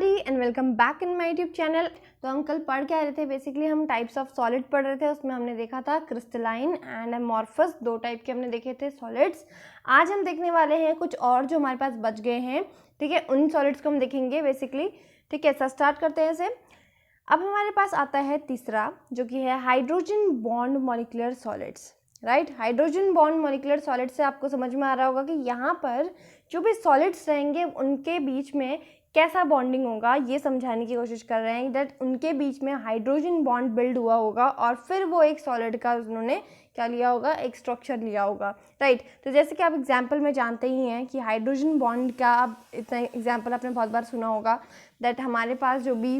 Everybody and welcome back in my YouTube channel. तो हम कल पढ़ के आ रहे थे, बेसिकली हम टाइप्स ऑफ सॉलिड पढ़ रहे थे। उसमें हमने देखा था क्रिस्टलाइन एंड अमॉर्फस, दो टाइप के हमने देखे थे सॉलिड्स। आज हम देखने वाले हैं कुछ और जो हमारे पास बच गए हैं, ठीक है। उन सॉलिड्स को हम देखेंगे बेसिकली, ठीक है। स्टार्ट करते हैं इसे। अब हमारे पास आता है तीसरा, जो कि है hydrogen bond molecular solids, right. Hydrogen bond molecular solid से आपको समझ में आ रहा होगा कि यहाँ पर जो भी सॉलिड्स रहेंगे उनके बीच में कैसा बॉन्डिंग होगा, ये समझाने की कोशिश कर रहे हैं दैट उनके बीच में हाइड्रोजन बॉन्ड बिल्ड हुआ होगा और फिर वो एक सॉलिड का उन्होंने क्या लिया होगा, एक स्ट्रक्चर लिया होगा, राइट। तो जैसे कि आप एग्जाम्पल में जानते ही हैं कि हाइड्रोजन बॉन्ड का आप इतना एग्जाम्पल आपने बहुत बार सुना होगा दैट हमारे पास जो भी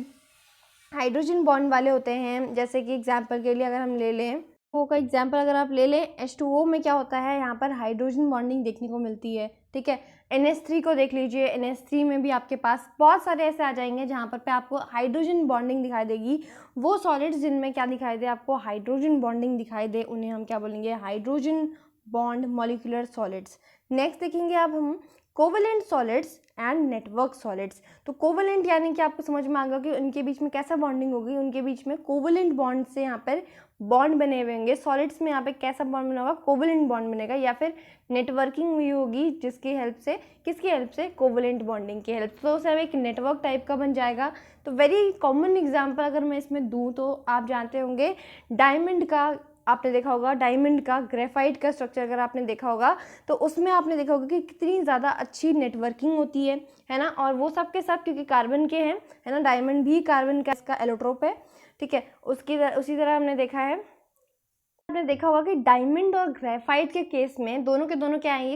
हाइड्रोजन बॉन्ड वाले होते हैं, जैसे कि एग्जाम्पल के लिए अगर हम ले लें वो का एग्जाम्पल अगर आप ले लें, H2O में क्या होता है, यहाँ पर हाइड्रोजन बॉन्डिंग देखने को मिलती है, ठीक है। NH3 को देख लीजिए, NH3 में भी आपके पास बहुत सारे ऐसे आ जाएंगे जहाँ पर पे आपको हाइड्रोजन बॉन्डिंग दिखाई देगी। वो सॉलिड्स जिनमें क्या दिखाई दे, आपको हाइड्रोजन बॉन्डिंग दिखाई दे, उन्हें हम क्या बोलेंगे, hydrogen bond molecular solids. Next देखेंगे अब हम covalent solids and network solids. तो कोवेलेंट यानी कि आपको समझ में आ गया कि उनके बीच में कैसा बॉन्डिंग होगी, उनके बीच में कोवेलेंट बॉन्ड से यहाँ पर बॉन्ड बने हुए होंगे। सॉलिड्स में यहाँ पे कैसा बॉन्ड बना होगा, कोवेलेंट बॉन्ड बनेगा, या फिर नेटवर्किंग हुई होगी जिसकी हेल्प से, किसकी हेल्प से, कोवेलेंट बॉन्डिंग की हेल्प से, तो उसे एक नेटवर्क टाइप का बन जाएगा। तो वेरी कॉमन एग्जाम्पल अगर मैं इसमें दूँ तो आप जानते होंगे डायमंड का, आपने देखा होगा डायमंड का, ग्रेफाइट का स्ट्रक्चर अगर आपने देखा होगा तो उसमें आपने देखा होगा कि कितनी ज़्यादा अच्छी नेटवर्किंग होती है ना। और वो सब के सब क्योंकि कार्बन के हैं, है ना, डायमंड भी कार्बन का इसका एलोट्रोप है, ठीक है। उसी तरह हमने देखा है, आपने देखा होगा कि डायमंड और ग्रेफाइट के केस में दोनों के दोनों क्या आएंगे,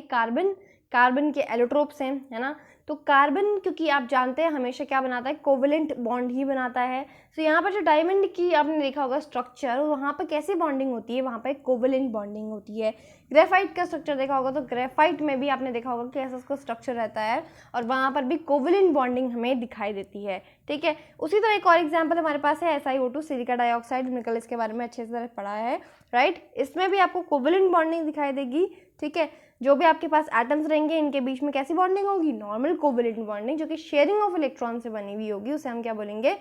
कार्बन के एलोट्रोप्स हैं, है ना। तो कार्बन क्योंकि आप जानते हैं हमेशा क्या बनाता है, कोवेलेंट बॉन्ड ही बनाता है। तो यहाँ पर जो डायमंड की आपने देखा होगा स्ट्रक्चर, वहाँ पर कैसी बॉन्डिंग होती है, वहाँ पर कोवेलेंट बॉन्डिंग होती है। ग्रेफाइट का स्ट्रक्चर देखा होगा तो ग्रेफाइट में भी आपने देखा होगा कि ऐसा उसका स्ट्रक्चर रहता है और वहाँ पर भी कोवेलेंट बॉन्डिंग हमें दिखाई देती है, ठीक है। उसी तरह एक और एग्जाम्पल हमारे पास है SiO2, सिलिका डाइऑक्साइड, हमने कल इसके बारे में अच्छे से पढ़ा है, राइट। इसमें भी आपको कोवेलेंट बॉन्डिंग दिखाई देगी, ठीक है। जो भी आपके पास एटम्स रहेंगे इनके बीच में कैसी बॉन्डिंग होगी, नॉर्मल कोवेलेंट बॉन्डिंग, जो कि शेयरिंग ऑफ इलेक्ट्रॉन से बनी हुई होगी, उसे हम क्या बोलेंगे,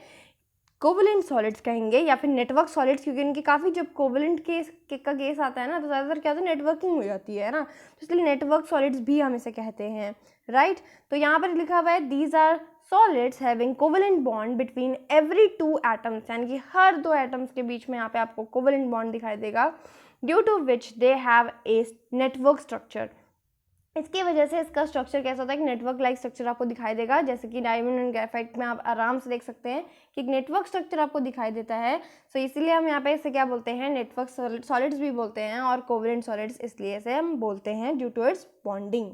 कोवेलेंट सॉलिड्स कहेंगे, या फिर नेटवर्क सॉलिड्स, क्योंकि इनके काफ़ी जब कोवेलेंट का केस आता है ना तो ज़्यादातर क्या होता है, नेटवर्किंग हो जाती है ना, तो इसलिए नेटवर्क सॉलिड्स भी हम इसे कहते हैं, राइट। तो यहाँ पर लिखा हुआ है these are solids having covalent bond between every two atoms, यानी कि हर दो एटम्स के बीच में यहाँ पे आपको कोवेलेंट बॉन्ड दिखाई देगा, due to which they have a network structure. इसकी वजह से इसका स्ट्रक्चर कैसा होता है, कि नेटवर्क लाइक स्ट्रक्चर आपको दिखाई देगा, जैसे कि डायमंड एंड ग्रेफाइट में आप आराम से देख सकते हैं कि एक नेटवर्क स्ट्रक्चर आपको दिखाई देता है। सो इसीलिए हम यहाँ पे इसे क्या बोलते हैं, नेटवर्क सॉलिड्स भी बोलते हैं, और कोवेलेंट सॉलिड्स इसलिए से हम बोलते हैं ड्यू टू इट्स बॉन्डिंग।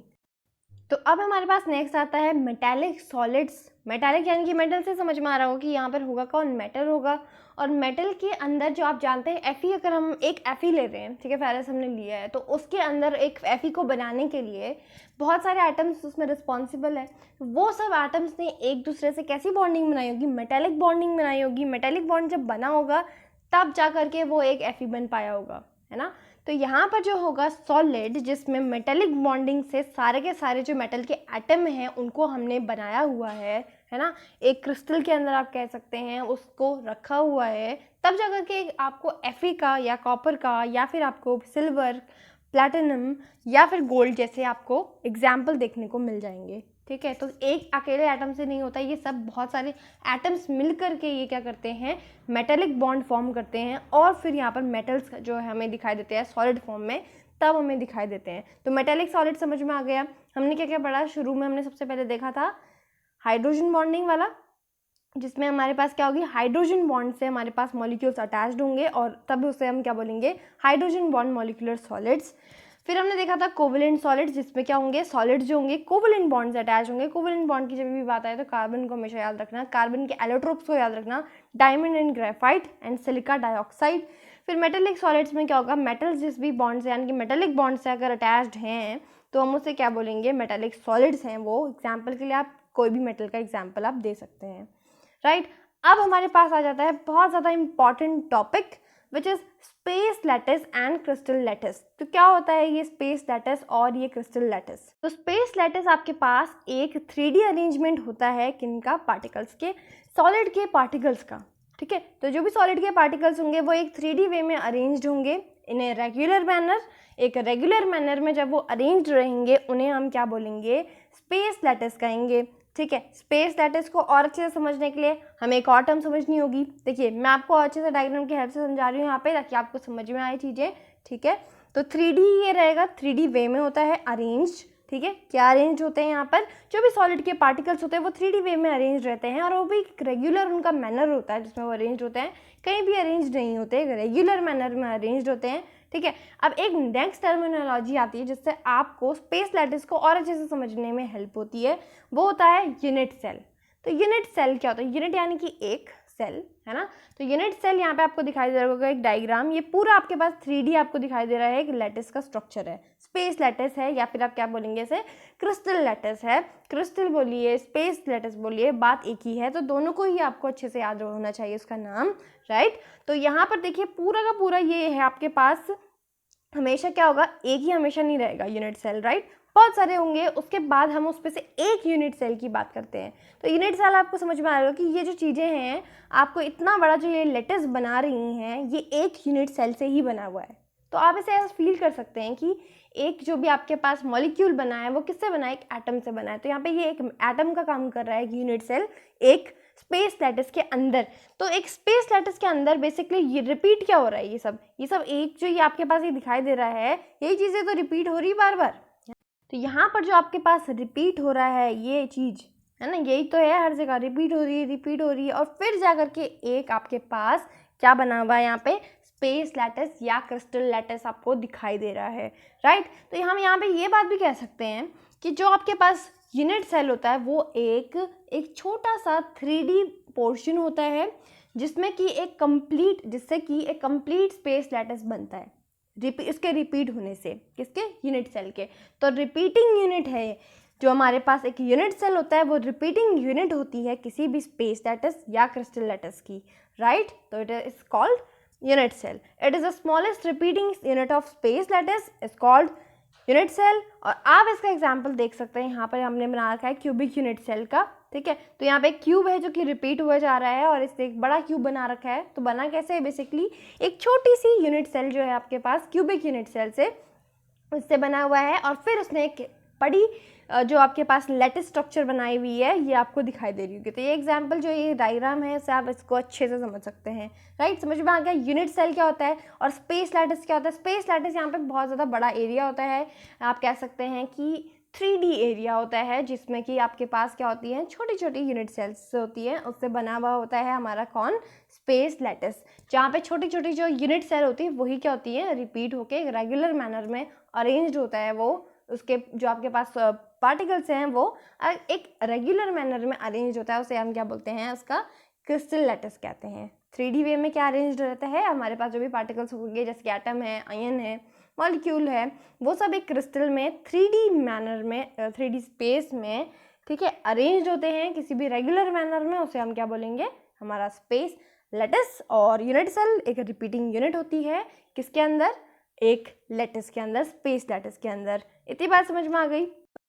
तो अब हमारे पास नेक्स्ट आता है मेटालिक सॉलिड्स। मेटालिक यानी कि मेटल से समझ में आ रहा होगा कि यहाँ पर होगा कौन, मेटल होगा। और मेटल के अंदर जो आप जानते हैं Fe, अगर हम एक Fe ले रहे हैं, ठीक है, फेरस हमने लिया है, तो उसके अंदर एक Fe को बनाने के लिए बहुत सारे एटम्स उसमें रिस्पॉन्सिबल है। वो सब एटम्स ने एक दूसरे से कैसी बॉन्डिंग बनाई होगी, मेटालिक बॉन्डिंग बनाई होगी। मेटालिक बॉन्ड जब बना होगा तब जा करके वो एक Fe बन पाया होगा, है ना। तो यहाँ पर जो होगा सॉलिड जिसमें मेटालिक बॉन्डिंग से सारे के सारे जो मेटल के एटम हैं उनको हमने बनाया हुआ है ना, एक क्रिस्टल के अंदर आप कह सकते हैं उसको रखा हुआ है, तब जाकर के आपको Fe का या कॉपर का या फिर आपको सिल्वर, प्लैटिनम या फिर गोल्ड जैसे आपको एग्जाम्पल देखने को मिल जाएंगे, ठीक है। तो एक अकेले एटम से नहीं होता, ये सब बहुत सारे एटम्स मिल करके ये क्या करते हैं, मेटालिक बॉन्ड फॉर्म करते हैं, और फिर यहाँ पर मेटल्स जो है हमें दिखाई देते हैं सॉलिड फॉर्म में, तब हमें दिखाई देते हैं। तो मेटालिक सॉलिड समझ में आ गया। हमने क्या क्या पढ़ा, शुरू में हमने सबसे पहले देखा था हाइड्रोजन बॉन्डिंग वाला, जिसमें हमारे पास क्या होगी, हाइड्रोजन बॉन्ड से हमारे पास मॉलिक्यूल्स अटैच्ड होंगे और तब उसे हम क्या बोलेंगे, हाइड्रोजन बॉन्ड मॉलिक्यूलर सॉलिड्स। फिर हमने देखा था कोवेलेंट सॉलिड्स, जिसमें क्या होंगे, सॉलिड्स जो होंगे कोवेलेंट बॉन्ड से अटैच होंगे। कोवेलेंट बॉन्ड की जब भी बात आए तो कार्बन को हमेशा याद रखना, कार्बन के एलोट्रोप्स को याद रखना, diamond and graphite and silica dioxide. फिर मेटालिक सॉलिड्स में क्या होगा, मेटल्स जिस भी बॉन्ड से यानी कि मेटालिक बॉन्ड से अगर अटैच्ड हैं तो हम उसे क्या बोलेंगे, मेटालिक सॉलिड्स हैं वो। एग्जाम्पल के लिए आप कोई भी मेटल का एग्जाम्पल आप दे सकते हैं, राइट। अब हमारे पास आ जाता है बहुत ज़्यादा important topic, which is space lattice and crystal lattice. तो क्या होता है ये स्पेस लैटिस और ये क्रिस्टल लैटिस? तो स्पेस लैटिस आपके पास एक 3D अरेंजमेंट होता है किनका? पार्टिकल्स के, सॉलिड के पार्टिकल्स का, ठीक है। तो जो भी सॉलिड के पार्टिकल्स होंगे वो एक 3D वे में अरेंज्ड होंगे इन ए रेगुलर मैनर। एक रेगुलर मैनर में जब वो अरेंज्ड रहेंगे उन्हें हम क्या बोलेंगे? स्पेस लैटिस कहेंगे, ठीक है। स्पेस लैटिस को और अच्छे से समझने के लिए हमें एक और टर्म समझनी होगी। देखिए मैं आपको अच्छे से डायग्राम की हेल्प से समझा रही हूँ यहाँ पे, ताकि आपको समझ में आए चीज़ें, ठीक है। तो 3D ये रहेगा, 3D वे में होता है अरेंज्ड, ठीक है। क्या अरेंज होते हैं यहाँ पर? जो भी सॉलिड के पार्टिकल्स होते हैं वो 3D वे में अरेंज रहते हैं, और वो भी रेगुलर उनका मैनर होता है जिसमें वो अरेंज होते हैं, कहीं भी अरेंज नहीं होते, रेगुलर मैनर में अरेंज होते हैं, ठीक है। अब एक नेक्स्ट टर्मिनोलॉजी आती है जिससे आपको स्पेस लैटिस को और अच्छे से समझने में हेल्प होती है, वो होता है यूनिट सेल। तो यूनिट सेल क्या होता है? यूनिट यानी कि एक सेल, है ना। तो यूनिट सेल यहाँ पे आपको दिखाई दे रहा होगा एक डायग्राम, ये पूरा आपके पास 3D आपको दिखाई दे रहा है, एक लैटिस का स्ट्रक्चर है, स्पेस लैटिस है, या फिर आप क्या बोलेंगे इसे? क्रिस्टल लैटिस है। क्रिस्टल बोलिए, स्पेस लैटिस बोलिए, बात एक ही है। तो दोनों को ही आपको अच्छे से याद होना चाहिए उसका नाम, राइट। तो यहाँ पर देखिए पूरा का पूरा ये है आपके पास, हमेशा क्या होगा? एक ही हमेशा नहीं रहेगा यूनिट सेल, राइट। बहुत सारे होंगे, उसके बाद हम उस पे से एक यूनिट सेल की बात करते हैं। तो यूनिट सेल आपको समझ में आएगा कि ये जो चीज़ें हैं, आपको इतना बड़ा जो ये लेटिस बना रही हैं, ये एक यूनिट सेल से ही बना हुआ है। तो आप इसे ऐसा फील कर सकते हैं कि एक जो भी आपके पास मॉलिक्यूल बना है वो किससे बना है? एक एटम से बना है। तो यहाँ पे ये एक एटम का काम कर रहा है, एक यूनिट सेल एक स्पेस लैटिस के अंदर। तो एक स्पेस लैटिस के अंदर बेसिकली ये रिपीट क्या हो रहा है? ये सब एक जो ये आपके पास ये दिखाई दे रहा है, यही चीज़ें तो रिपीट हो रही है बार बार। तो यहाँ पर जो आपके पास रिपीट हो रहा है ये चीज़, है ना, यही तो है, हर जगह रिपीट हो रही है, और फिर जाकर के एक आपके पास क्या बना हुआ है यहाँ पे? स्पेस लैटिस या क्रिस्टल लैटिस आपको दिखाई दे रहा है, राइट। तो हम यहाँ पे ये बात भी कह सकते हैं कि जो आपके पास यूनिट सेल होता है वो एक छोटा सा 3D पोर्शन होता है, जिससे कि एक कंप्लीट स्पेस लैटिस बनता है इसके रिपीट होने से, किसके? यूनिट सेल के। तो रिपीटिंग यूनिट है जो हमारे पास, एक यूनिट सेल होता है वो रिपीटिंग यूनिट होती है किसी भी स्पेस लैटिस या क्रिस्टल लैटिस की, राइट। तो it is called unit cell. It is the smallest repeating unit of space lattice is called unit cell. और आप इसका एग्जाम्पल देख सकते हैं, यहाँ पर हमने बना रखा है क्यूबिक यूनिट सेल का, ठीक है। तो यहाँ पे एक क्यूब है जो कि रिपीट हुआ जा रहा है, और इससे एक बड़ा क्यूब बना रखा है। तो बना कैसे है? बेसिकली एक छोटी सी यूनिट सेल जो है आपके पास क्यूबिक यूनिट सेल से, उससे बना हुआ है, और फिर उसने एक बड़ी जो आपके पास लैटिस स्ट्रक्चर बनाई हुई है, ये आपको दिखाई दे रही होगी। तो ये एग्जाम्पल जो ये डायग्राम है इससे आप इसको अच्छे से समझ सकते हैं, राइट। समझ में आ गया यूनिट सेल क्या होता है और स्पेस लैटिस क्या होता है? स्पेस लैटिस यहाँ पे बहुत ज़्यादा बड़ा एरिया होता है, आप कह सकते हैं कि 3D एरिया होता है, जिसमें कि आपके पास क्या होती है? छोटी छोटी यूनिट सेल्स होती हैं, उससे बना हुआ होता है हमारा कौन? Space lattice. जहाँ पे छोटी छोटी जो यूनिट सेल होती है वही क्या होती है? रिपीट होके रेगुलर मैनर में अरेंज्ड होता है, वो उसके जो आपके पास पार्टिकल्स हैं वो एक रेगुलर मैनर में अरेंज होता है, उसे हम क्या बोलते हैं? उसका क्रिस्टल लैटिस कहते हैं। 3D वे में क्या अरेंज रहता है? हमारे पास जो भी पार्टिकल्स होंगे, जैसे कि एटम है, आयन है, मॉलिक्यूल है, वो सब एक क्रिस्टल में 3D मैनर में 3D स्पेस में, ठीक है, अरेंज होते हैं किसी भी रेगुलर मैनर में, उसे हम क्या बोलेंगे? हमारा स्पेस लैटिस। और यूनिट सेल एक रिपीटिंग यूनिट होती है, किसके अंदर? एक लैटिस के अंदर, स्पेस लैटिस के अंदर। इतनी बात समझ में आ गई?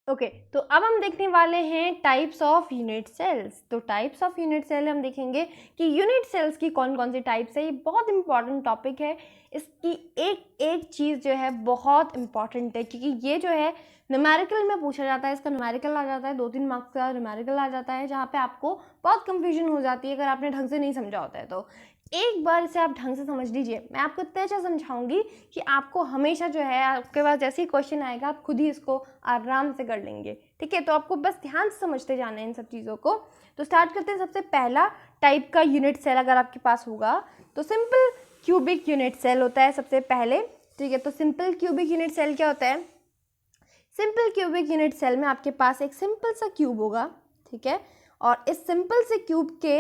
ओके, तो अब हम देखने वाले हैं टाइप्स ऑफ यूनिट सेल्स। तो टाइप्स ऑफ यूनिट सेल हम देखेंगे कि यूनिट सेल्स की कौन कौन सी टाइप्स है। ये बहुत इंपॉर्टेंट टॉपिक है, इसकी एक एक चीज़ जो है बहुत इंपॉर्टेंट है, क्योंकि ये जो है न्यूमेरिकल में पूछा जाता है, इसका न्यूमेरिकल आ जाता है, 2-3 मार्क्स का न्यूमेरिकल आ जाता है, जहाँ पे आपको बहुत कंफ्यूजन हो जाती है अगर आपने ढंग से नहीं समझा होता है। तो एक बार इसे आप ढंग से समझ लीजिए, मैं आपको इतना अच्छा समझाऊंगी कि आपको हमेशा जो है, आपके पास जैसे ही क्वेश्चन आएगा आप खुद ही इसको आराम से कर लेंगे, ठीक है। तो आपको बस ध्यान से समझते जाना है इन सब चीज़ों को। तो स्टार्ट करते हैं। सबसे पहला टाइप का यूनिट सेल अगर आपके पास होगा तो सिंपल क्यूबिक यूनिट सेल होता है सबसे पहले, ठीक है। तो सिंपल क्यूबिक यूनिट सेल क्या होता है? सिंपल क्यूबिक यूनिट सेल में आपके पास एक सिंपल सा क्यूब होगा, ठीक है, और इस सिंपल से क्यूब के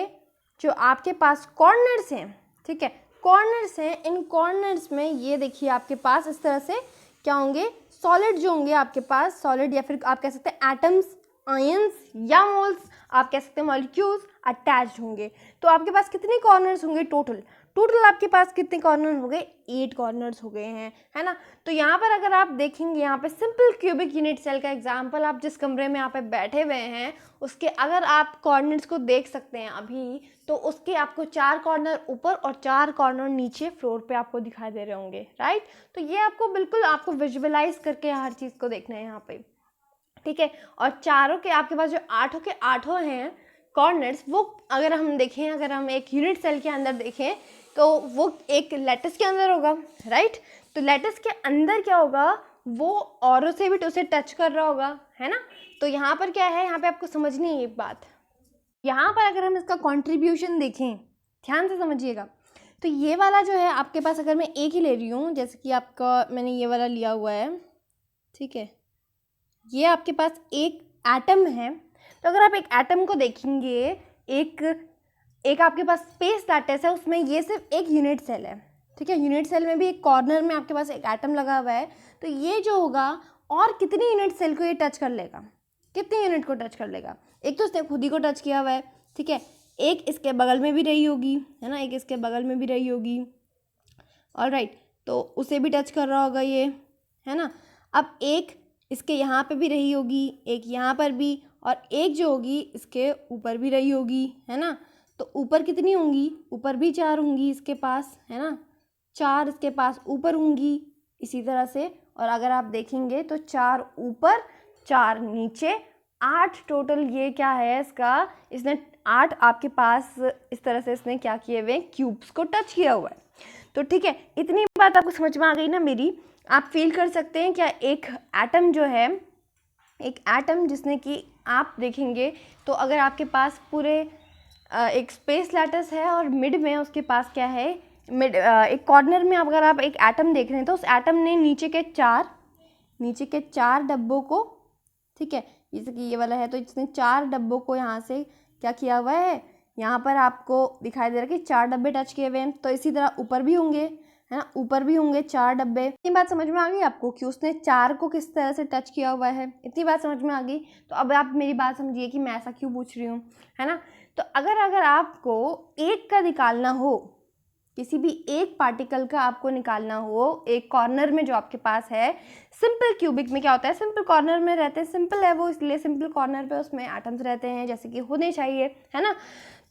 जो आपके पास कॉर्नर्स हैं, ठीक है, कॉर्नर्स हैं, इन कॉर्नर्स में ये देखिए आपके पास इस तरह से क्या होंगे? सॉलिड जो होंगे आपके पास, सॉलिड या फिर आप कह सकते हैं एटम्स, आयंस या मोल्स, आप कह सकते हैं मॉलिक्यूल्स अटैच्ड होंगे। तो आपके पास कितने कॉर्नर्स होंगे? टोटल टोटल आपके पास कितने कॉर्नर हो गए, 8 कॉर्नर्स हो गए हैं, है ना। तो यहाँ पर अगर आप देखेंगे यहाँ पे सिंपल क्यूबिक यूनिट सेल का एग्जांपल, आप जिस कमरे में यहाँ पे बैठे हुए हैं उसके अगर आप कॉर्नर्स को देख सकते हैं अभी, तो उसके आपको 4 कॉर्नर ऊपर और 4 कॉर्नर नीचे फ्लोर पे आपको दिखाई दे रहे होंगे, राइट। तो ये आपको बिल्कुल आपको विजुअलाइज करके हर चीज़ को देखना है यहाँ पे, ठीक है। और चारों के आपके पास जो 8 के 8 हैं कॉर्नर्स, वो अगर हम देखें, अगर हम एक यूनिट सेल के अंदर देखें तो वो एक लैटिस के अंदर होगा, राइट। तो लैटिस के अंदर क्या होगा, वो औरों से भी उसे टच कर रहा होगा, है ना। तो यहाँ पर क्या है, यहाँ पे आपको समझनी है एक बात। यहाँ पर अगर हम इसका कंट्रीब्यूशन देखें, ध्यान से समझिएगा, तो ये वाला जो है आपके पास, अगर मैं एक ही ले रही हूँ, जैसे कि आपका मैंने ये वाला लिया हुआ है, ठीक है, ये आपके पास एक एटम है। तो अगर आप एक एटम को देखेंगे, एक आपके पास स्पेस लैटिस है, उसमें ये सिर्फ एक यूनिट सेल है, ठीक है। यूनिट सेल में भी एक कॉर्नर में आपके पास एक एटम लगा हुआ है। तो ये जो होगा, और कितनी यूनिट सेल को ये टच कर लेगा, कितनी यूनिट को टच कर लेगा, एक तो उसने खुद ही को टच किया हुआ है, ठीक है, एक इसके बगल में भी रही होगी, है ना, एक इसके बगल में भी रही होगी, ऑलराइट, तो उसे भी टच कर रहा होगा ये, है ना। अब एक इसके यहाँ पे भी रही होगी, एक यहाँ पर भी, और एक जो होगी इसके ऊपर भी रही होगी, है ना। तो ऊपर कितनी होंगी, ऊपर भी 4 होंगी इसके पास, है ना, 4 इसके पास ऊपर होंगी इसी तरह से। और अगर आप देखेंगे तो 4 ऊपर 4 नीचे, 8 टोटल ये क्या है इसका, इसने 8 आपके पास इस तरह से इसने क्या किए हुए, क्यूब्स को टच किया हुआ है। तो ठीक है, इतनी बात आपको समझ में आ गई ना मेरी। आप फील कर सकते हैं क्या, एक एटम जो है, एक एटम जिसने कि आप देखेंगे तो अगर आपके पास पूरे एक स्पेस लैटिस है और मिड में उसके पास क्या है, मिड एक कॉर्नर में अगर आप एक एटम देख रहे हैं, तो उस एटम ने नीचे के 4 डब्बों को, ठीक है, जैसे कि ये वाला है, तो इसने 4 डब्बों को यहाँ से क्या किया हुआ है, यहाँ पर आपको दिखाई दे रहा है कि 4 डब्बे टच किए हुए हैं। तो इसी तरह ऊपर भी होंगे, है ना, ऊपर भी होंगे 4 डब्बे। इतनी बात समझ में आ गई आपको कि उसने 4 को किस तरह से टच किया हुआ है, इतनी बात समझ में आ गई। तो अब आप मेरी बात समझिए कि मैं ऐसा क्यों पूछ रही हूँ, है ना। तो अगर आपको एक का निकालना हो, किसी भी एक पार्टिकल का आपको निकालना हो, एक कॉर्नर में जो आपके पास है, सिंपल क्यूबिक में क्या होता है, सिंपल कॉर्नर में रहते हैं, सिंपल है वो, इसलिए सिंपल कॉर्नर पे उसमें एटम्स रहते हैं जैसे कि होने चाहिए, है ना।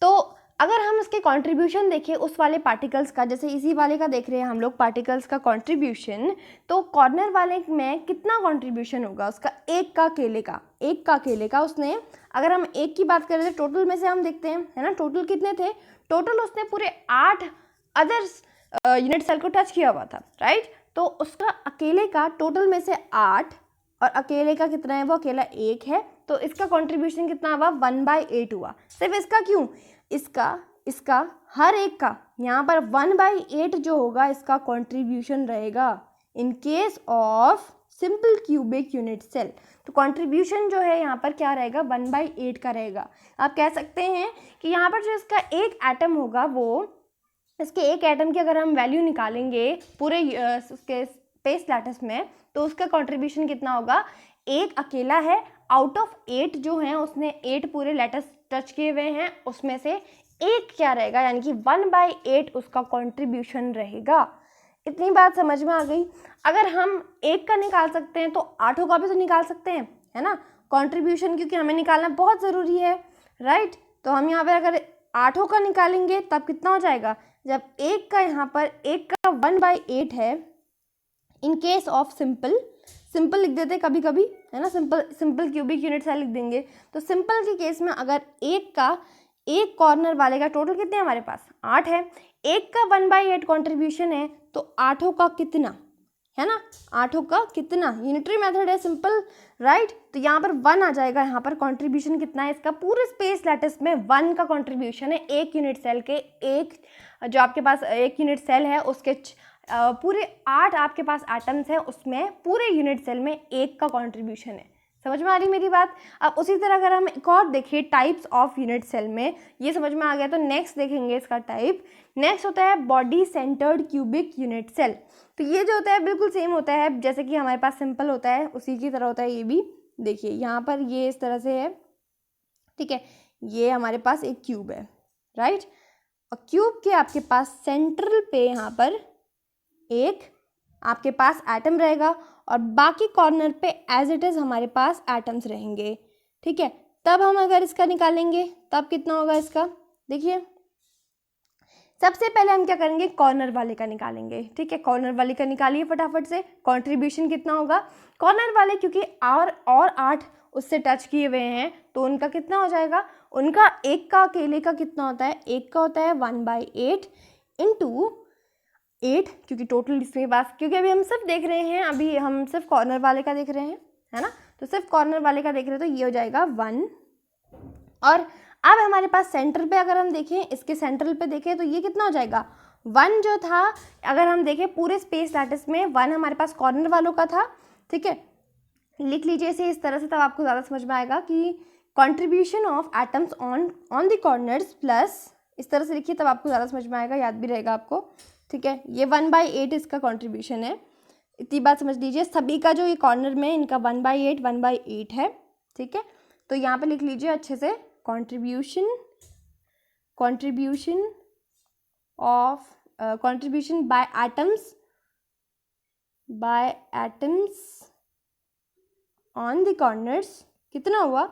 तो अगर हम इसके कंट्रीब्यूशन देखें उस वाले पार्टिकल्स का, जैसे इसी वाले का देख रहे हैं हम लोग पार्टिकल्स का कंट्रीब्यूशन, तो कॉर्नर वाले में कितना कंट्रीब्यूशन होगा उसका, एक का अकेले का उसने, अगर हम एक की बात करें तो टोटल में से हम देखते हैं, है ना, टोटल कितने थे, टोटल उसने पूरे 8 अदर्स यूनिट सेल को टच किया हुआ था, राइट। तो उसका अकेले का टोटल में से 8, और अकेले का कितना है, वो अकेला 1 है, तो इसका कंट्रीब्यूशन कितना हुआ, 1/8 हुआ। सिर्फ इसका क्यों, इसका हर एक का यहाँ पर 1/8 जो होगा इसका कंट्रीब्यूशन रहेगा in case of simple cubic unit cell. तो कंट्रीब्यूशन जो है यहाँ पर क्या रहेगा, 1/8 का रहेगा। आप कह सकते हैं कि यहाँ पर जो इसका एक एटम होगा, वो इसके एक एटम की अगर हम वैल्यू निकालेंगे पूरे उसके स्पेस लैटिस में, तो उसका कंट्रीब्यूशन कितना होगा, एक अकेला है, आउट ऑफ 8 जो हैं उसने 8 पूरे लैटिस टच किए हुए हैं, उसमें से एक क्या रहेगा, यानी कि 1/8 उसका कंट्रीब्यूशन रहेगा। इतनी बात समझ में आ गई। अगर हम एक का निकाल सकते हैं तो 8 का भी तो निकाल सकते हैं, है ना, कंट्रीब्यूशन, क्योंकि हमें निकालना बहुत ज़रूरी है, राइट। तो हम यहाँ पर अगर 8 का निकालेंगे तब कितना हो जाएगा, जब एक का यहाँ पर एक का 1/8 है, इन केस ऑफ सिंपल लिख देते कभी कभी, है ना, सिंपल क्यूबिक यूनिट सेल लिख देंगे। तो सिंपल के केस में अगर एक कॉर्नर वाले का टोटल कितने हमारे पास 8 है, एक का 1/8 कंट्रीब्यूशन है, तो 8 का कितना है ना, 8 का कितना, यूनिटरी मेथड है सिंपल, राइट। तो यहाँ पर 1 आ जाएगा, यहाँ पर कंट्रीब्यूशन कितना है इसका, पूरे स्पेस लैटिस में 1 का कंट्रीब्यूशन है, एक यूनिट सेल के, एक जो आपके पास एक यूनिट सेल है उसके पूरे 8 आपके पास एटम्स हैं, उसमें पूरे यूनिट सेल में एक का कंट्रीब्यूशन है। समझ में आ रही मेरी बात। अब उसी तरह अगर हम एक और देखिए टाइप्स ऑफ यूनिट सेल में, ये समझ में आ गया, तो नेक्स्ट देखेंगे इसका टाइप। नेक्स्ट होता है body centred cubic unit cell. तो ये जो होता है बिल्कुल सेम होता है जैसे कि हमारे पास सिंपल होता है, उसी की तरह होता है ये भी। देखिए यहाँ पर ये इस तरह से है, ठीक है, ये हमारे पास एक क्यूब है, राइट। और क्यूब के आपके पास सेंट्रल पे यहाँ पर एक आपके पास एटम रहेगा और बाकी कॉर्नर पे एज इट इज़ हमारे पास एटम्स रहेंगे, ठीक है। तब हम अगर इसका निकालेंगे तब कितना होगा इसका, देखिए सबसे पहले हम क्या करेंगे, कॉर्नर वाले का निकालेंगे, ठीक है। कॉर्नर वाले का निकालिए फटाफट से, कंट्रीब्यूशन कितना होगा कॉर्नर वाले, क्योंकि और 8 उससे टच किए हुए हैं तो उनका कितना हो जाएगा, उनका एक का अकेले का कितना होता है, एक का होता है 1/8 इंटू 8, क्योंकि टोटल इसमें पास, क्योंकि अभी हम सिर्फ देख रहे हैं, अभी हम सिर्फ कॉर्नर वाले का देख रहे हैं, है ना, तो सिर्फ कॉर्नर वाले का देख रहे हैं तो ये हो जाएगा 1। और अब हमारे पास सेंटर पे अगर हम देखें, इसके सेंट्रल पे देखें तो ये कितना हो जाएगा 1 जो था, अगर हम देखें पूरे स्पेस लैटिस में 1 हमारे पास कॉर्नर वालों का था, ठीक है। लिख लीजिए इसे इस तरह से, तब आपको ज़्यादा समझ में आएगा कि contribution of atoms on the corners plus, इस तरह से लिखिए तब आपको ज़्यादा समझ में आएगा, याद भी रहेगा आपको, ठीक है। ये 1/8 इसका कंट्रीब्यूशन है, इतनी बात समझ लीजिए। सभी का जो ये कॉर्नर में इनका 1/8 है, ठीक है। तो यहाँ पे लिख लीजिए अच्छे से, contribution by atoms on the corners कितना हुआ,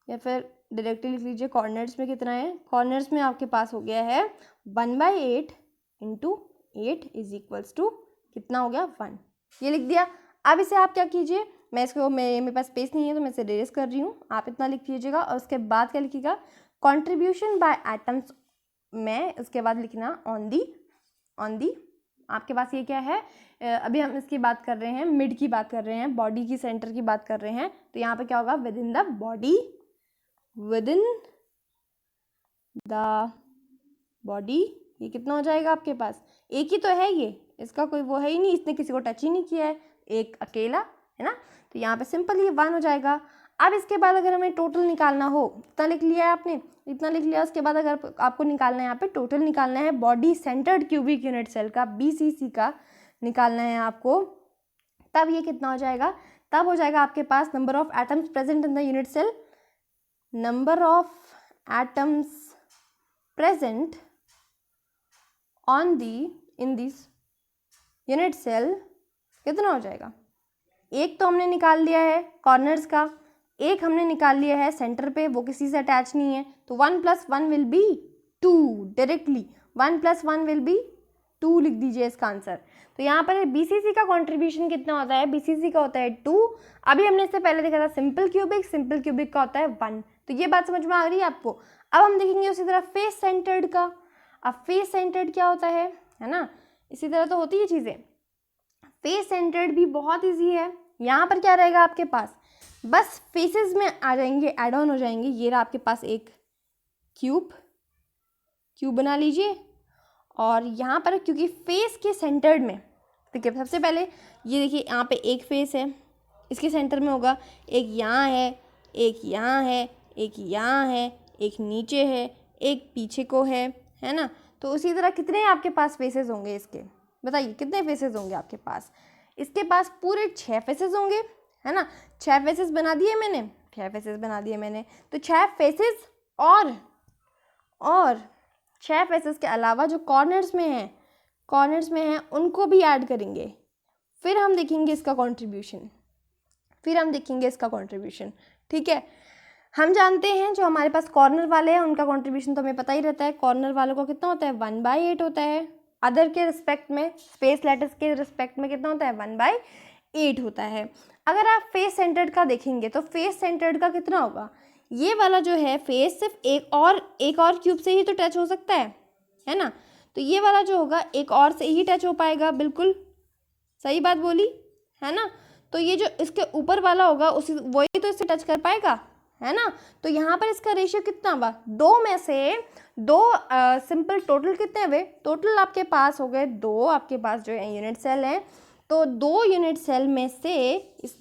या फिर डायरेक्टली लिख लीजिए कॉर्नर्स में कितना है, कॉर्नर्स में आपके पास हो गया है 1/8 इंटू 8 इज इक्वल्स टू कितना हो गया 1, ये लिख दिया। अब इसे आप क्या कीजिए, मैं इसको मेरे पास स्पेस नहीं है तो मैं इसे रेस कर रही हूँ, आप इतना लिख लीजिएगा और उसके बाद क्या लिखिएगा, कंट्रीब्यूशन बाय एटम्स में, उसके बाद लिखना ऑन दी आपके पास ये क्या है, अभी हम इसकी बात कर रहे हैं, मिड की बात कर रहे हैं, बॉडी की सेंटर की बात कर रहे हैं, तो यहाँ पे क्या होगा, विद इन द बॉडी, ये कितना हो जाएगा आपके पास, एक ही तो है ये, इसका कोई वो है ही नहीं, इसने किसी को टच ही नहीं किया है, एक अकेला है ना, तो यहाँ पे सिंपल ये 1 हो जाएगा। अब इसके बाद अगर हमें टोटल निकालना हो, इतना लिख लिया है आपने, इतना लिख लिया, उसके बाद अगर आपको निकालना है यहाँ पे टोटल निकालना है body centred cubic unit cell का, BCC का निकालना है आपको, तब ये कितना हो जाएगा, तब हो जाएगा आपके पास number of atoms present in the unit cell, number of atoms present in this unit cell कितना हो जाएगा, एक तो हमने निकाल लिया है कॉर्नर्स का, एक हमने निकाल लिया है सेंटर पे, वो किसी से अटैच नहीं है, तो 1 + 1 will be 2, directly 1 + 1 will be 2 लिख दीजिए इसका आंसर। तो यहाँ पर BCC का कंट्रीब्यूशन कितना होता है, BCC का होता है 2, अभी हमने इससे पहले देखा था सिंपल क्यूबिक का होता है 1, तो ये बात समझ में आ रही है आपको। अब हम देखेंगे उसी तरह फेस सेंटर्ड का, अब फेस सेंटर्ड क्या होता है ना, इसी तरह तो होती है चीज़ें, फेस सेंटर्ड भी बहुत ईजी है। यहाँ पर क्या रहेगा आपके पास, बस फेसेस में आ जाएंगे, ऐड ऑन हो जाएंगे, ये रहा आपके पास एक क्यूब बना लीजिए, और यहाँ पर क्योंकि फेस के सेंटर्ड में, ठीक है, सबसे पहले ये देखिए यहाँ पे एक फेस है, इसके सेंटर में होगा, एक यहाँ है, एक यहाँ है, एक यहाँ है, एक नीचे है, एक पीछे को है ना, तो उसी तरह कितने आपके पास फेसेस होंगे इसके, बताइए कितने फेसेस होंगे आपके पास, इसके पास पूरे 6 फेसेस होंगे, है ना, 6 फेसेस बना दिए मैंने, तो 6 फेसेस और 6 फेसेस के अलावा जो कॉर्नर्स में हैं उनको भी ऐड करेंगे, फिर हम देखेंगे इसका कंट्रीब्यूशन, ठीक है। हम जानते हैं जो हमारे पास कॉर्नर वाले हैं उनका कंट्रीब्यूशन तो हमें पता ही रहता है, कॉर्नर वालों का कितना होता है 1/8 होता है, अदर के रिस्पेक्ट में, स्पेस लैटिस के रिस्पेक्ट में कितना होता है 1/8 होता है। अगर आप फेस सेंटर्ड का देखेंगे तो फेस सेंटर्ड का कितना होगा, ये वाला जो है फेस सिर्फ एक और क्यूब से ही तो टच हो सकता है ना, तो ये वाला जो होगा एक और से ही टच हो पाएगा, बिल्कुल सही बात बोली है ना, तो ये जो इसके ऊपर वाला होगा उसी वही तो इससे टच कर पाएगा, है ना, तो यहाँ पर इसका रेशियो कितना हुआ, 2 में से 2 सिंपल, टोटल कितने हुए, टोटल आपके पास हो गए 2, आपके पास जो है यूनिट सेल हैं, तो 2 यूनिट सेल में से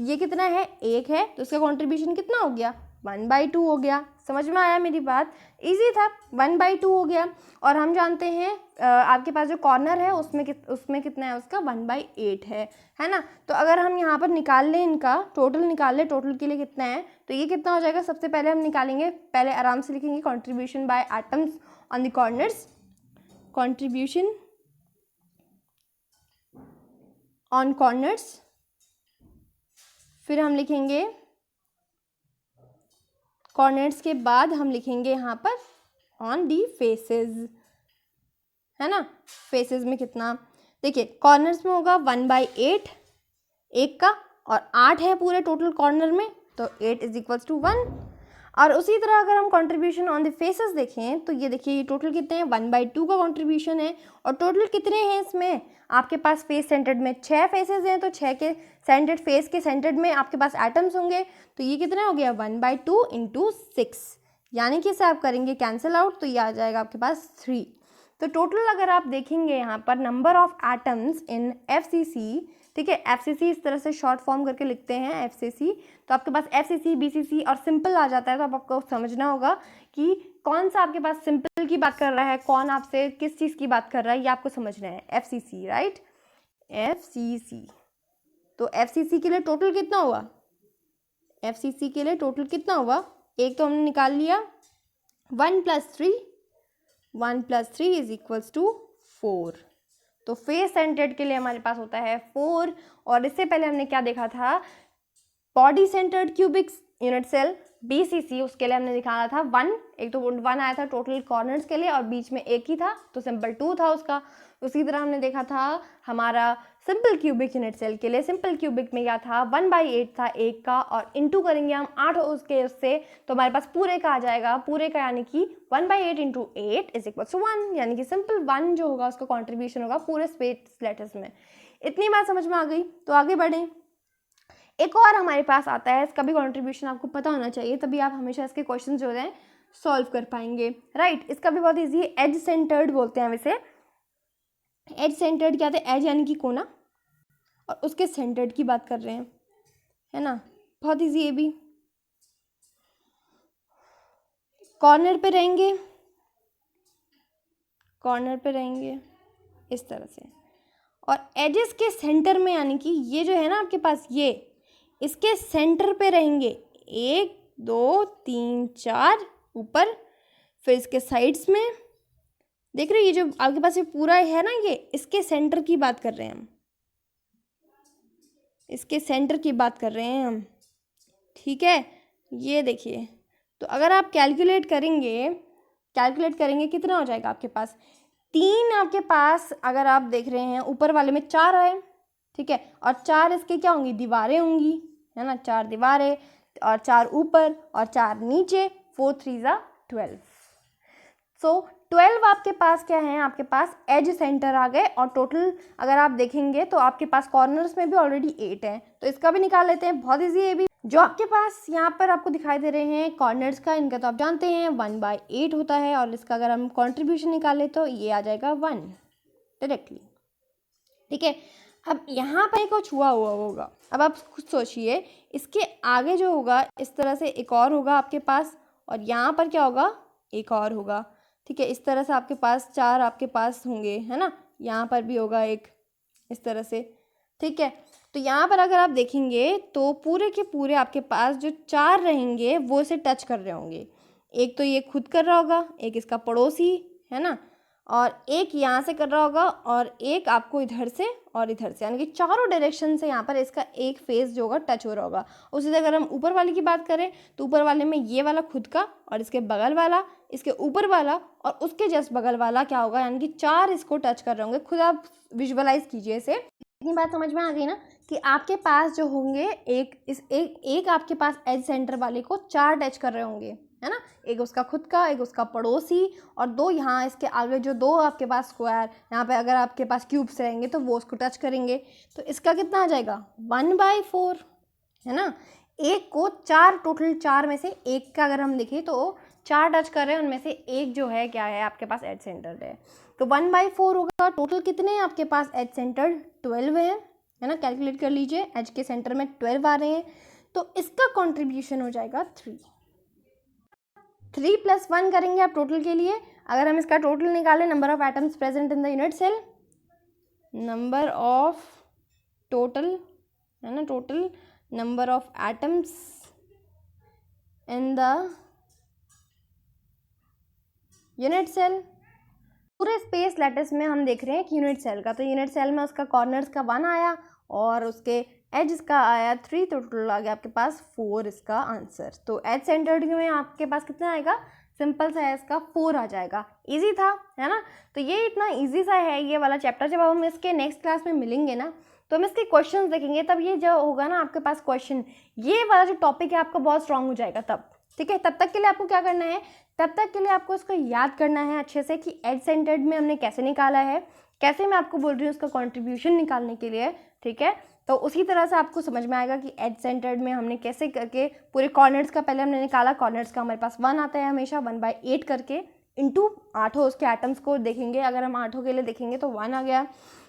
ये कितना है 1 है, तो इसका कंट्रीब्यूशन कितना हो गया 1/2 हो गया। समझ में आया मेरी बात? इजी था, 1/2 हो गया। और हम जानते हैं आपके पास जो कॉर्नर है उसमें कितना है उसका 1/8 है ना। तो अगर हम यहाँ पर निकाल लें, इनका टोटल निकाल लें, टोटल के लिए कितना है तो ये कितना हो जाएगा। सबसे पहले हम निकालेंगे, पहले आराम से लिखेंगे contribution by atoms on the corners, contribution on corners. फिर हम लिखेंगे कॉर्नर्स के बाद हम लिखेंगे यहाँ पर ऑन दी फेसेस, है ना। फेसेस में कितना, देखिए कॉर्नर्स में होगा 1/8 एक का, और 8 है पूरे टोटल कॉर्नर में, तो 8 = 1। और उसी तरह अगर हम कंट्रीब्यूशन ऑन द फेसेस देखें तो ये देखिए ये टोटल कितने हैं, 1/2 का कंट्रीब्यूशन है। और टोटल कितने हैं इसमें, आपके पास फेस सेंटर्ड में 6 फेसेस हैं, तो 6 के सेंटर्ड फेस के सेंटर्ड में आपके पास एटम्स होंगे, तो ये कितना हो गया 1/2 × 6, यानी कि इसे आप करेंगे कैंसिल आउट, तो ये आ जाएगा आपके पास 3। तो टोटल अगर आप देखेंगे यहाँ पर number of atoms in FCC, ठीक है, FCC इस तरह से शॉर्ट फॉर्म करके लिखते हैं FCC, तो आपके पास FCC, BCC और सिंपल आ जाता है। तो आपको समझना होगा कि कौन सा आपके पास सिंपल की बात कर रहा है, कौन आपसे किस चीज़ की बात कर रहा है, ये आपको समझना है। FCC, right, FCC। तो FCC के लिए टोटल कितना हुआ, FCC के लिए टोटल कितना हुआ, एक तो हमने निकाल लिया 1 + 3, 1 + 3 = 4। तो फेस सेंटर्ड के लिए हमारे पास होता है 4। और इससे पहले हमने क्या देखा था, body centred cubic unit cell BCC, उसके लिए हमने निकाला था 1। एक तो 1 आया था टोटल कॉर्नर्स के लिए, और बीच में एक ही था तो सिंपल 2 था उसका। उसी तरह हमने देखा था हमारा सिंपल क्यूबिक यूनिट सेल के लिए, सिंपल क्यूबिक में क्या था 1/8 था एक का, और इंटू करेंगे हम 8 उससे, तो हमारे पास पूरे का आ जाएगा, पूरे का यानी कि 1/8 × 8 = 1, यानी कि सिंपल 1 जो होगा उसका कॉन्ट्रीब्यूशन होगा पूरे स्पेस लेटर्स में। इतनी बात समझ में आ गई, तो आगे बढ़ें। एक और हमारे पास आता है, इसका भी कंट्रीब्यूशन आपको पता होना चाहिए, तभी आप हमेशा इसके क्वेश्चन जो हैं सॉल्व कर पाएंगे, राइट। इसका भी बहुत इजी है, एज सेंटर्ड बोलते हैं वैसे। एज सेंटर्ड क्या होता है, एज यानी कि कोना, और उसके सेंटर्ड की बात कर रहे हैं, है ना। बहुत इजी है भी, कॉर्नर पे रहेंगे, कॉर्नर पे रहेंगे इस तरह से, और एजेस के सेंटर में, यानी कि ये जो है ना आपके पास, ये इसके सेंटर पे रहेंगे 1 2 3 4 ऊपर, फिर इसके साइड्स में देख रहे हो, ये जो आपके पास ये पूरा है ना, ये इसके सेंटर की बात कर रहे हैं हम, इसके सेंटर की बात कर रहे हैं हम, ठीक है। ये देखिए, तो अगर आप कैलकुलेट करेंगे कितना हो जाएगा आपके पास, 3 आपके पास, अगर आप देख रहे हैं ऊपर वाले में 4 है, ठीक है, और 4 इसके क्या होंगी, दीवारें होंगी, है ना, 4 दीवारें, और 4 ऊपर और 4 नीचे, 4 × 3 = 12। सो 12 आपके पास क्या है, आपके पास एज सेंटर आ गए। और टोटल अगर आप देखेंगे तो आपके पास कॉर्नर्स में भी ऑलरेडी 8 हैं, तो इसका भी निकाल लेते हैं, बहुत ईजी है भी। जो आपके पास यहाँ पर आपको दिखाई दे रहे हैं कॉर्नर्स का, इनका तो आप जानते हैं 1/8 होता है, और इसका अगर हम कंट्रीब्यूशन निकालें तो ये आ जाएगा 1 डायरेक्टली, ठीक है। अब यहाँ पर कुछ हुआ होगा, अब आप खुद सोचिए, इसके आगे जो होगा इस तरह से एक और होगा आपके पास, और यहाँ पर क्या होगा, एक और होगा, ठीक है। इस तरह से आपके पास 4 आपके पास होंगे, है ना, यहाँ पर भी होगा एक इस तरह से, ठीक है। तो यहाँ पर अगर आप देखेंगे तो पूरे के पूरे आपके पास जो 4 रहेंगे वो इसे टच कर रहे होंगे, एक तो ये खुद कर रहा होगा, एक इसका पड़ोसी, है ना, और एक यहाँ से कर रहा होगा, और एक आपको इधर से और इधर से, यानी कि चारों डायरेक्शन से यहाँ पर इसका एक फेस जो होगा टच हो रहा होगा। उसी तरह अगर हम ऊपर वाले की बात करें तो ऊपर वाले में ये वाला खुद का, और इसके बगल वाला, इसके ऊपर वाला, और उसके जस्ट बगल वाला क्या होगा, यानी कि 4 इसको टच कर रहे होंगे। खुद आप विजुअलाइज कीजिए इसे। इतनी बात समझ में आ गई ना कि आपके पास जो होंगे एक आपके पास एज सेंटर वाले को 4 टच कर रहे होंगे, है ना, एक उसका खुद का, एक उसका पड़ोसी, और 2 यहाँ इसके आगे जो 2 आपके पास स्क्वायर, यहाँ पे अगर आपके पास क्यूब्स रहेंगे तो वो उसको टच करेंगे, तो इसका कितना आ जाएगा 1/4, है ना। एक को 4, टोटल 4 में से एक का अगर हम देखें तो 4 टच कर रहे हैं, उनमें से एक जो है क्या है आपके पास एज सेंटर्ड है, तो 1/4 होगा। टोटल कितने हैं आपके पास एज सेंटर्ड, 12 है ना, कैलकुलेट कर लीजिए, एज के सेंटर में 12 आ रहे हैं, तो इसका कंट्रीब्यूशन हो जाएगा 3, 3 + 1 करेंगे आप टोटल के लिए। अगर हम इसका टोटल निकालें, number of atoms present in the unit cell, number of total है ना, total number of atoms in the unit cell. पूरे स्पेस लैटिस में हम देख रहे हैं कि यूनिट सेल का, तो यूनिट सेल में उसका कॉर्नर्स का 1 आया और उसके एज का आया 3, तो टोटल आ गया आपके पास 4 इसका आंसर। तो एज सेंटर्ड में आपके पास कितना आएगा, सिंपल सा है, इसका 4 आ जाएगा। इजी था, है ना। तो ये इतना इजी सा है ये वाला चैप्टर। जब हम इसके नेक्स्ट क्लास में मिलेंगे ना, तो हम इसके क्वेश्चंस देखेंगे, तब ये जो होगा ना आपके पास क्वेश्चन, ये वाला जो टॉपिक है आपका बहुत स्ट्रांग हो जाएगा तब। ठीक है, तब तक के लिए आपको क्या करना है, तब तक के लिए आपको इसको याद करना है अच्छे से कि एज सेंटर्ड में हमने कैसे निकाला है, कैसे मैं आपको बोल रही हूँ उसका कंट्रीब्यूशन निकालने के लिए। ठीक है, तो उसी तरह से आपको समझ में आएगा कि एज सेंटर्ड में हमने कैसे करके पूरे कॉर्नर्स का पहले हमने निकाला। कॉर्नर्स का हमारे पास 1 आता है हमेशा, 1/8 करके इंटू 8 उसके एटम्स को देखेंगे। अगर हम 8 के लिए देखेंगे तो 1 आ गया।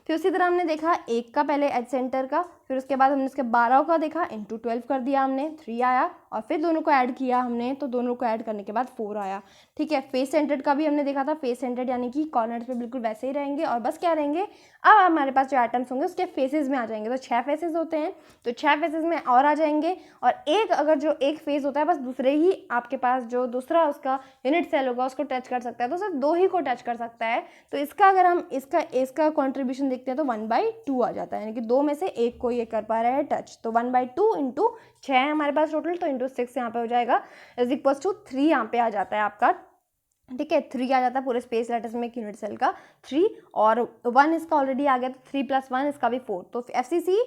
फिर उसी तरह हमने देखा 1 का पहले एज सेंटर का, फिर उसके बाद हमने इसके 12 का देखा, इंटू 12 कर दिया हमने, 3 आया, और फिर दोनों को ऐड किया हमने, तो दोनों को ऐड करने के बाद 4 आया। ठीक है, फेस सेंटर्ड का भी हमने देखा था, फेस सेंटर्ड यानी कि कॉर्नर्स पे बिल्कुल वैसे ही रहेंगे और बस क्या रहेंगे, अब हमारे पास जो एटम्स होंगे उसके फेसेस में आ जाएंगे। तो 6 फेसेस होते हैं, तो 6 फेसेस में और आ जाएंगे, और एक अगर जो एक फेस होता है बस दूसरे ही आपके पास जो दूसरा उसका यूनिट सेल होगा उसको टच कर सकता है, तो सिर्फ 2 ही को टच कर सकता है। तो इसका अगर हम इसका कॉन्ट्रीब्यूशन देखते हैं तो 1/2 आ जाता है, यानी कि 2 में से 1 को ये कर पा रहा है टच। तो 1/2 इंटू 6 है हमारे पास टोटल, तो इंटू 6 यहाँ पे हो जाएगा, = 3 यहाँ पे आ जाता है आपका। ठीक है, 3 आ जाता है पूरे स्पेस लैटिस में एक यूनिट सेल का 3, और 1 इसका ऑलरेडी आ गया, तो 3 + 1 इसका भी 4। तो FCC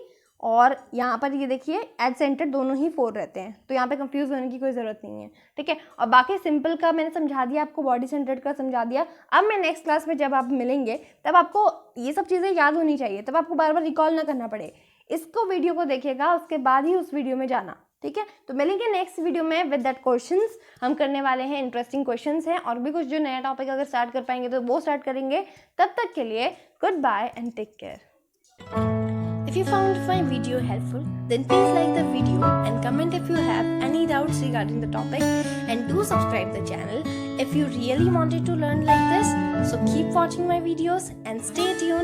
और यहाँ पर ये देखिए एज सेंटर दोनों ही 4 रहते हैं, तो यहाँ पे कंफ्यूज होने की कोई ज़रूरत नहीं है। ठीक है, और बाकी सिंपल का मैंने समझा दिया आपको, बॉडी सेंटर्ड का समझा दिया। अब मैं नेक्स्ट क्लास में जब आप मिलेंगे तब आपको ये सब चीज़ें याद होनी चाहिए, तब आपको बार बार रिकॉल ना करना पड़े। इसको वीडियो को देखिएगा, उसके बाद ही उस वीडियो में जाना। ठीक है, तो मिलेंगे नेक्स्ट वीडियो में विद दैट क्वेश्चंस। हम करने वाले हैं इंटरेस्टिंग क्वेश्चंस हैं, और भी कुछ जो नया टॉपिक अगर स्टार्ट कर पाएंगे तो वो स्टार्ट करेंगे। तब तक के लिए goodbye and take care. If you found my video helpful, then please like the video and comment if you have any doubts regarding the topic, and do subscribe the channel if you really wanted to learn like this. So keep watching my videos and stay tuned.